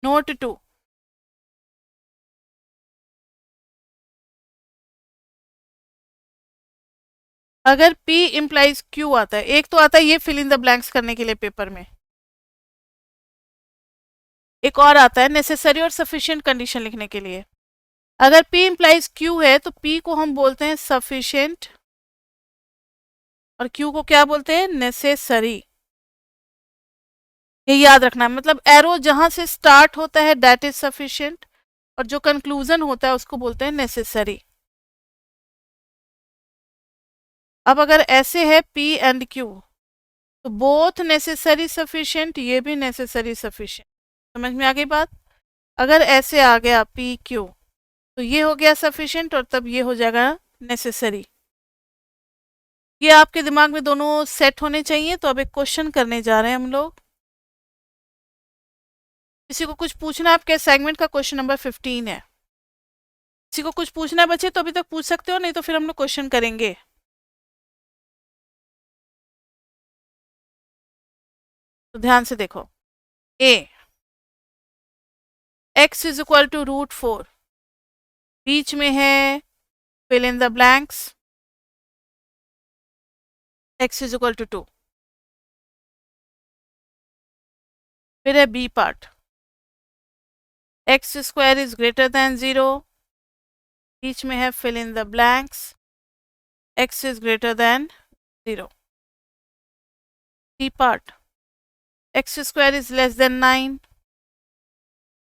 नोट 2, अगर P इम्प्लाइज Q आता है, एक तो आता है ये फिल इन द ब्लैंक्स करने के लिए पेपर में, एक और आता है नेसेसरी और सफिशिएंट कंडीशन लिखने के लिए। अगर P इम्प्लाइज Q है तो P को हम बोलते हैं सफिशिएंट और Q को क्या बोलते हैं? नेसेसरी। ये याद रखना है, मतलब एरो जहां से स्टार्ट होता है दैट इज सफिशिएंट, और जो कंक्लूजन होता है उसको बोलते हैं नेसेसरी। अब अगर ऐसे है P एंड Q, तो बोथ नेसेसरी सफिशिएंट, ये भी नेसेसरी सफिशिएंट। समझ में आ गई बात? अगर ऐसे आ गया P Q, तो ये हो गया सफिशिएंट और तब ये हो जाएगा नेसेसरी। ये आपके दिमाग में दोनों सेट होने चाहिए। तो अब एक क्वेश्चन करने जा रहे हैं हम लोग। किसी को कुछ पूछना है? आपके असाइनमेंट का क्वेश्चन नंबर 15 है। किसी को कुछ पूछना है बच्चे तो अभी तक पूछ सकते हो, नहीं तो फिर हम लोग क्वेश्चन करेंगे। तो ध्यान से देखो, a x is equal to √4, बीच में है fill in the blanks, x is equal to 2। फिर है b part, x square is greater than 0, बीच में है fill in the blanks, x is greater than 0। C part, x square is less than 9,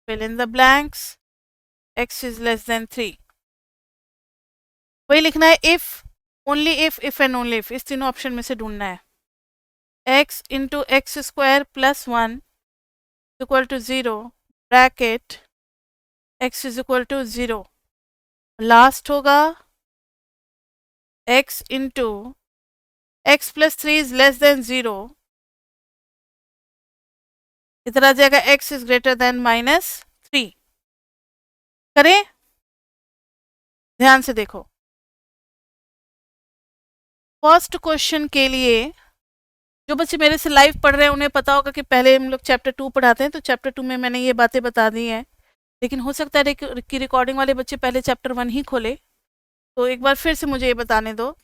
fill in the blanks, x is less than 3। वही लिखना है if, only if and only if, इस तीनों option में से ढूंढना है। x into x square plus 1 equal to 0, bracket x is equal to 0। Last होगा x into x plus 3 is less than 0, इधर आ जाएगा x is greater than -3। करें? ध्यान से देखो, फर्स्ट क्वेश्चन के लिए जो बच्चे मेरे से लाइव पढ़ रहे हैं उन्हें पता होगा कि पहले हम लोग चैप्टर 2 पढ़ाते हैं, तो चैप्टर 2 में मैंने ये बातें बता दी हैं। लेकिन हो सकता है कि रिकॉर्डिंग वाले बच्चे पहले चैप्टर 1 ही खोले, तो एक बार फिर से मुझे ये बताने दो।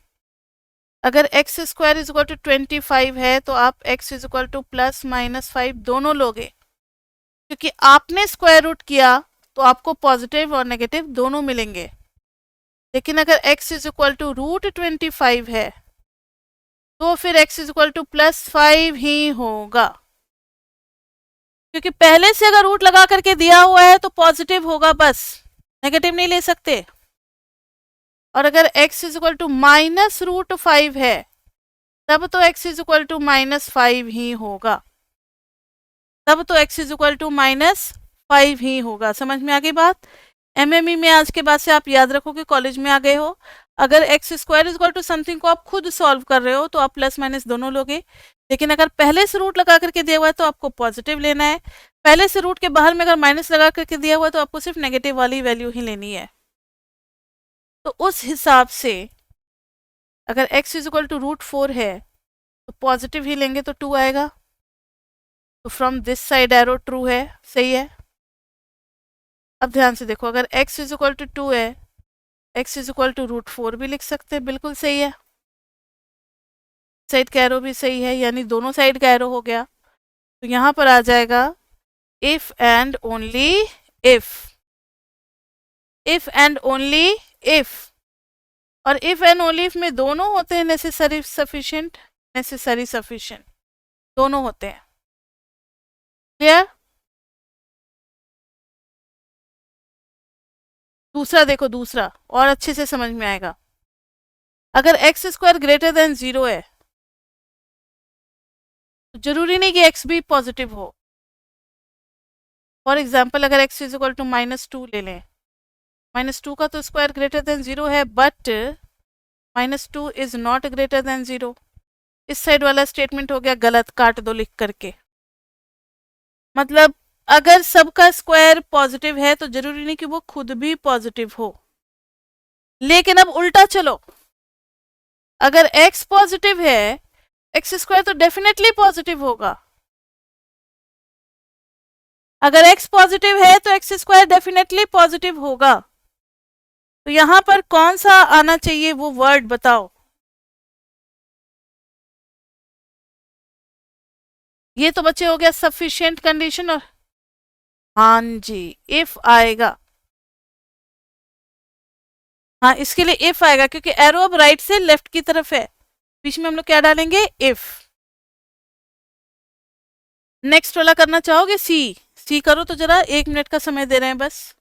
अगर x square is equal to 25 है तो आप x is equal to plus minus 5 दोनों लोगे, क्योंकि आपने स्क्वायर रूट किया तो आपको पॉजिटिव और नेगेटिव दोनों मिलेंगे। लेकिन अगर x is equal to root 25 है तो फिर x is equal to plus 5 ही होगा, क्योंकि पहले से अगर रूट लगा करके दिया हुआ है तो पॉजिटिव होगा, बस नेगेटिव नहीं ले सकते। और अगर x is equal to minus root 5 है तब तो x is equal to minus 5 ही होगा, तब तो x is equal to minus 5 ही होगा। समझ में आ गई बात? एमएमई में आज के बाद से आप याद रखो कि कॉलेज में आ गए हो, अगर x square is equal to something को आप खुद सॉल्व कर रहे हो तो आप प्लस माइनस दोनों लोगे। लेकिन अगर पहले से रूट लगा करके दिया हुआ है तो आपको पॉजिटिव लेना है, पहले से रूट के बाहर में अगर माइनस लगा करके दिया हुआ है तो आपको सिर्फ नेगेटिव वाली वैल्यू ही लेनी है। तो उस हिसाब से अगर x is equal to root 4 है तो पॉजिटिव ही लेंगे तो 2 आएगा। तो from this side arrow true है, सही है। अब ध्यान से देखो, अगर x इज इक्वल टू 2 है, x is equal to root 4 भी लिख सकते हैं, बिल्कुल सही है। साइड का एरो भी सही है, यानी दोनों साइड का एरो हो गया। तो यहां पर आ जाएगा if and only if and only if. और इफ एंड ओनली इफ में दोनों होते हैं नेसेसरी सफिशिएंट दोनों होते हैं। क्लियर? दूसरा देखो, दूसरा और अच्छे से समझ में आएगा। अगर एक्स स्क्वायर ग्रेटर देन 0 है तो जरूरी नहीं कि एक्स भी पॉजिटिव हो। फॉर एग्जाम्पल अगर एक्स इज इक्वल टू -2 ले लें, -2 का तो स्क्वायर ग्रेटर देन 0 है, but -2 is not greater than 0। इस साइड वाला स्टेटमेंट हो गया गलत, काट दो लिख करके। मतलब अगर सबका स्क्वायर पॉजिटिव है तो जरूरी नहीं कि वो खुद भी पॉजिटिव हो। लेकिन अब उल्टा चलो, अगर x पॉजिटिव है, एक्स स्क्वायर तो डेफिनेटली पॉजिटिव होगा। अगर x पॉजिटिव है तो एक्स स्क्वायर डेफिनेटली पॉजिटिव होगा। तो यहां पर कौन सा आना चाहिए वो वर्ड बताओ। ये तो बच्चे हो गया सफिशिएंट कंडीशन। और हाँ जी, इफ आएगा। हाँ, इसके लिए इफ आएगा क्योंकि एरो अब राइट से लेफ्ट की तरफ है, बीच में हम लोग क्या डालेंगे, इफ। नेक्स्ट वाला करना चाहोगे, सी करो तो जरा, 1 मिनट का समय दे रहे हैं बस।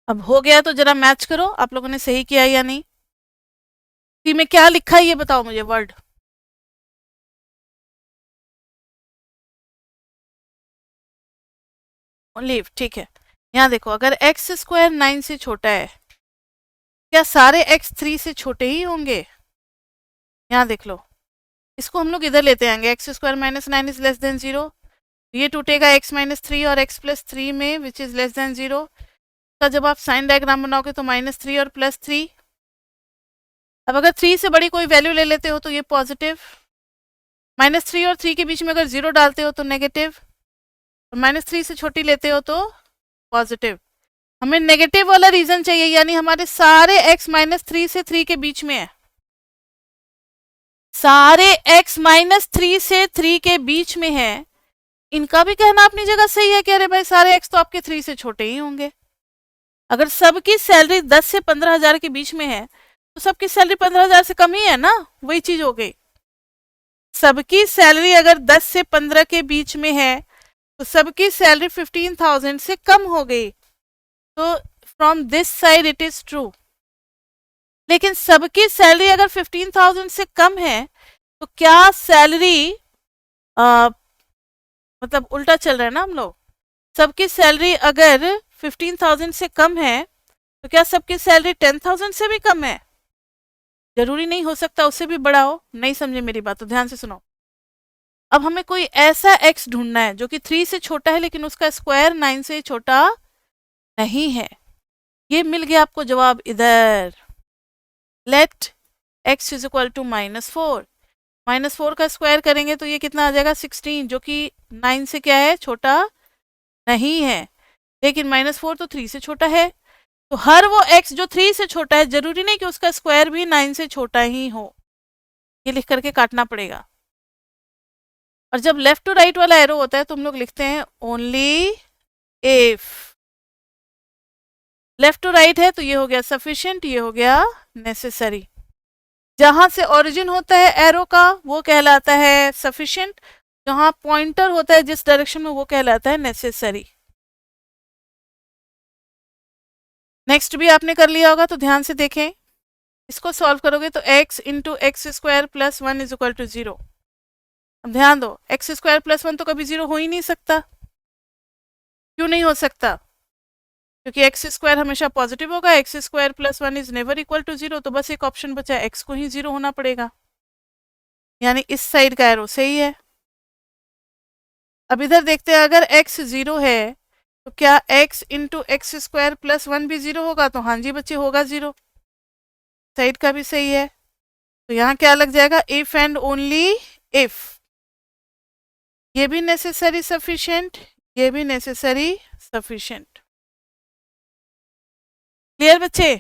अब हो गया तो जरा मैच करो आप लोगों ने सही किया या नहीं। सी में क्या लिखा है ये बताओ मुझे वर्ड। लीव, ठीक है। यहाँ देखो, अगर एक्स स्क्वायर 9 से छोटा है, क्या सारे एक्स 3 से छोटे ही होंगे? यहाँ देख लो, इसको हम लोग इधर लेते आएंगे, x square -9 is less then 0। ये टूटेगा x -3 और x + 3 में, विच इज लेस देन 0। तो जब आप साइन डायग्राम बनाओगे तो -3 और +3। अब अगर 3 से बड़ी कोई वैल्यू ले लेते हो तो ये पॉजिटिव, -3 और 3 के बीच में अगर 0 डालते हो तो नेगेटिव, और -3 से छोटी लेते हो तो पॉजिटिव। हमें नेगेटिव वाला रीजन चाहिए, यानी हमारे सारे x -3 से 3 के बीच में है, सारे x -3 से 3 के बीच में है। इनका भी कहना अपनी जगह सही है कि अरे भाई सारे x तो आपके 3 से छोटे ही होंगे। अगर सबकी सैलरी 10 से 15,000 के बीच में है तो सबकी सैलरी 15,000 से कम ही है ना, वही चीज हो गई। सबकी सैलरी अगर 10 से 15 के बीच में है तो सबकी सैलरी 15,000 से कम हो गई। तो from this side it is true. लेकिन सबकी सैलरी अगर 15,000 से कम है तो क्या सैलरी मतलब उल्टा चल रहा है ना हम लोग। सबकी सैलरी अगर 15,000 से कम है तो क्या सबकी सैलरी 10,000 से भी कम है? जरूरी नहीं, हो सकता उससे भी बड़ा हो। नहीं समझे मेरी बात तो ध्यान से सुनो। अब हमें कोई ऐसा x ढूंढना है जो कि 3 से छोटा है लेकिन उसका स्क्वायर 9 से छोटा नहीं है। ये मिल गया आपको जवाब इधर। Let x is equal to -4, -4 का स्क्वायर करेंगे तो ये कितना आ जाएगा 16, जो कि 9 से क्या है, छोटा नहीं है। लेकिन -4 तो 3 से छोटा है, तो हर वो x जो 3 से छोटा है जरूरी नहीं कि उसका स्क्वायर भी 9 से छोटा ही हो, ये लिख करके काटना पड़ेगा। और जब लेफ्ट टू राइट वाला एरो होता है तो हम लोग लिखते हैं only if. Left to right है तो ये हो गया सफिशिएंट, ये हो गया नेसेसरी। जहां से ओरिजिन होता है एरो का वो कहलाता है सफिशिएंट, जहां पॉइंटर होता है जिस डायरेक्शन में वो कहलाता है नेसेसरी। नेक्स्ट भी आपने कर लिया होगा तो ध्यान से देखें। इसको सॉल्व करोगे तो x into x square plus 1 is equal to 0। अब ध्यान दो, एक्स स्क्वायर प्लस 1 तो कभी 0 हो ही नहीं सकता। क्यों नहीं हो सकता? क्योंकि एक्स स्क्वायर हमेशा पॉजिटिव होगा, x square plus 1 is never equal to 0, तो बस एक ऑप्शन बचा, एक्स को ही 0 होना पड़ेगा, यानी इस साइड का एरो सही है। अब इधर देखते हैं, अगर x 0 है तो क्या x into x square plus 1 भी 0 होगा? तो हाँ जी बच्चे, होगा 0। साइड का भी सही है, तो यहाँ क्या लग जाएगा, इफ एंड ओनली इफ। ये भी नेसेसरी सफिशिएंट, ये भी नेसेसरी सफिशिएंट। क्लियर बच्चे?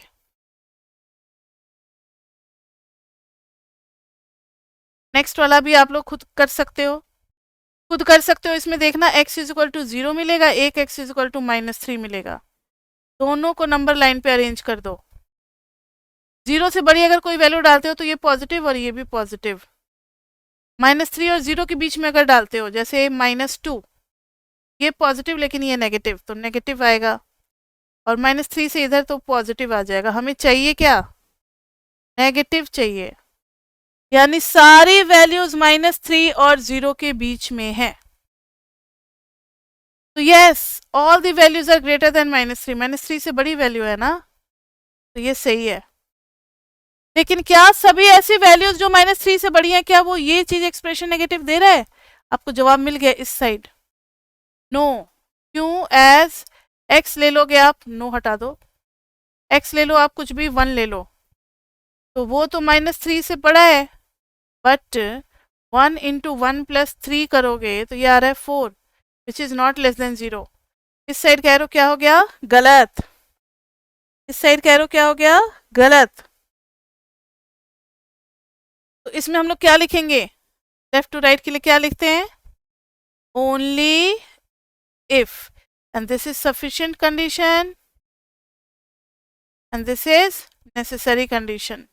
नेक्स्ट वाला भी आप लोग खुद कर सकते हो, खुद कर सकते हो। इसमें देखना x इज इक्वल टू 0 मिलेगा, एक x इज इक्वल टू -3 मिलेगा। दोनों को नंबर लाइन पे अरेंज कर दो। 0 से बड़ी अगर कोई वैल्यू डालते हो तो ये पॉजिटिव और ये भी पॉजिटिव। -3 और 0 के बीच में अगर डालते हो, जैसे -2, ये पॉजिटिव लेकिन ये नेगेटिव, तो नेगेटिव आएगा। और -3 से इधर तो पॉजिटिव आ जाएगा। हमें चाहिए क्या? नेगेटिव चाहिए, यानी सारी वैल्यूज -3 और 0 के बीच में है। तो yes, all the values are greater than -3, -3 से बड़ी वैल्यू है ना, तो ये सही है। लेकिन क्या सभी ऐसी वैल्यूज जो -3 से बड़ी हैं, क्या वो ये चीज एक्सप्रेशन नेगेटिव दे रहा है? आपको जवाब मिल गया इस साइड, नो। क्यों? एज x ले लोगे आप, नो हटा दो, x ले लो आप, कुछ भी 1 ले लो, तो वो तो -3 से बड़ा है, बट 1 इंटू 1 प्लस 3 करोगे तो ये आ रहा है 4, which is not less than 0। इस साइड का एरो क्या हो गया? गलत। इस साइड का एरो क्या हो गया? गलत। तो इसमें हम लोग क्या लिखेंगे? लेफ्ट टू राइट के लिए क्या लिखते हैं? Only if, and this is sufficient condition, and this is necessary condition.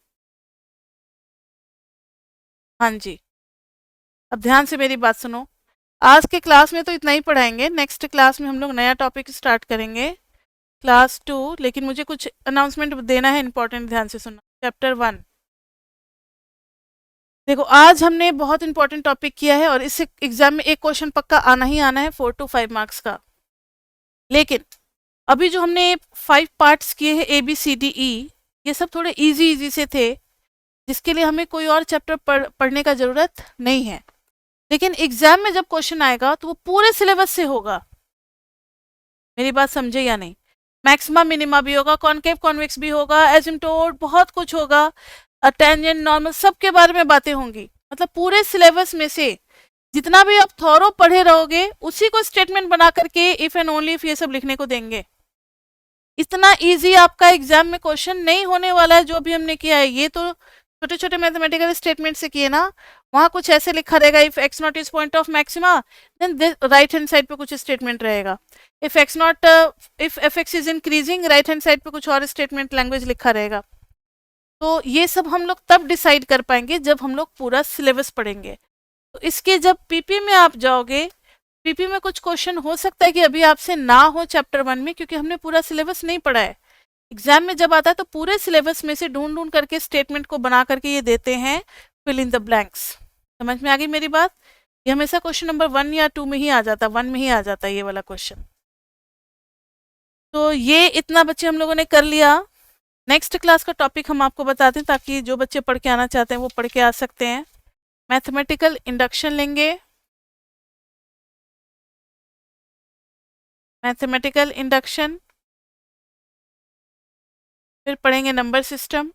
हाँ जी, अब ध्यान से मेरी बात सुनो। आज के क्लास में तो इतना ही पढ़ाएंगे, नेक्स्ट क्लास में हम लोग नया टॉपिक स्टार्ट करेंगे, क्लास 2। लेकिन मुझे कुछ अनाउंसमेंट देना है इंपॉर्टेंट, ध्यान से सुनो। चैप्टर 1 देखो, आज हमने बहुत इंपॉर्टेंट टॉपिक किया है और इस एग्जाम में एक क्वेश्चन पक्का आना ही आना है, 4 to 5 मार्क्स का। लेकिन अभी जो हमने 5 पार्ट्स किए हैं ABCDE, ये सब थोड़े इजी इजी से थे, जिसके लिए हमें कोई और चैप्टर पढ़ने का ज़रूरत नहीं है। लेकिन एग्जाम में जब क्वेश्चन आएगा तो वो पूरे सिलेबस से होगा। मेरी बात समझे या नहीं? मैक्सिमा मिनिमा भी होगा, कॉनकेव कॉन्वेक्स भी होगा, एसिम्प्टोट, बहुत कुछ होगा, टेंजेंट नॉर्मल, सबके बारे में बातें होंगी। मतलब पूरे सिलेबस में से जितना भी आप थॉरो पढ़े रहोगे उसी को स्टेटमेंट बना करके इफ एंड ओनली इफ ये सब लिखने को देंगे। इतना इजी आपका एग्जाम में क्वेश्चन नहीं होने वाला है जो भी हमने किया है। ये तो छोटे छोटे मैथमेटिकल स्टेटमेंट से किए ना, वहां कुछ ऐसे लिखा रहेगा, if x not is point of maxima then right hand side पे कुछ स्टेटमेंट रहेगा, if x not, if f x is increasing, right hand side पे कुछ और स्टेटमेंट लैंग्वेज लिखा रहेगा। तो ये सब हम लोग तब डिसाइड कर पाएंगे जब हम लोग पूरा सिलेबस पढ़ेंगे। तो इसके जब पीपी में आप जाओगे, पीपी में कुछ क्वेश्चन हो सकता है कि अभी आपसे ना हो चैप्टर 1 में, क्योंकि हमने पूरा सिलेबस नहीं पढ़ा है। एग्जाम में जब आता है तो पूरे सिलेबस में से ढूंढ ढूंढ करके स्टेटमेंट को बना करके ये देते हैं, फिल इन द ब्लैंक्स। समझ में आ गई मेरी बात? ये हमेशा क्वेश्चन नंबर 1 या 2 में ही आ जाता है, 1 में ही आ जाता है ये वाला क्वेश्चन। तो ये इतना बच्चे हम लोगों ने कर लिया। नेक्स्ट क्लास का टॉपिक हम आपको बताते हैं, ताकि जो बच्चे पढ़ के आना चाहते हैं वो पढ़ के आ सकते हैं। मैथमेटिकल इंडक्शन लेंगे, मैथमेटिकल इंडक्शन, फिर पढ़ेंगे नंबर सिस्टम,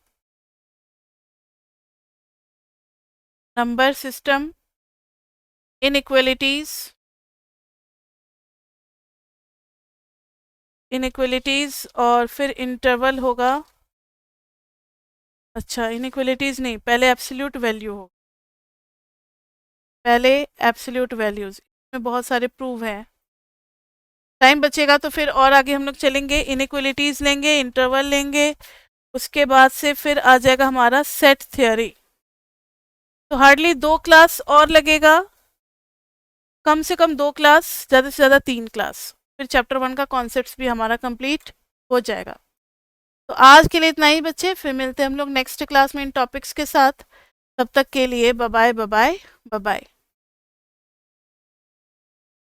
इनइक्वलिटीज, और फिर इंटरवल होगा। अच्छा, इनइक्वलिटीज नहीं, पहले एब्सोल्यूट वैल्यू हो, पहले एब्सोल्यूट वैल्यूज में बहुत सारे प्रूव हैं। टाइम बचेगा तो फिर और आगे हम लोग चलेंगे, इनइक्वलिटीज लेंगे, इंटरवल लेंगे, उसके बाद से फिर आ जाएगा हमारा सेट थ्योरी। तो हार्डली 2 क्लास और लगेगा, कम से कम 2 क्लास, ज़्यादा से ज़्यादा 3 क्लास, फिर चैप्टर 1 का कॉन्सेप्ट्स भी हमारा कंप्लीट हो जाएगा। तो आज के लिए इतना ही बच्चे, फिर मिलते हैं हम लोग नेक्स्ट क्लास में इन टॉपिक्स के साथ। तब तक के लिए bye bye, bye bye, bye bye.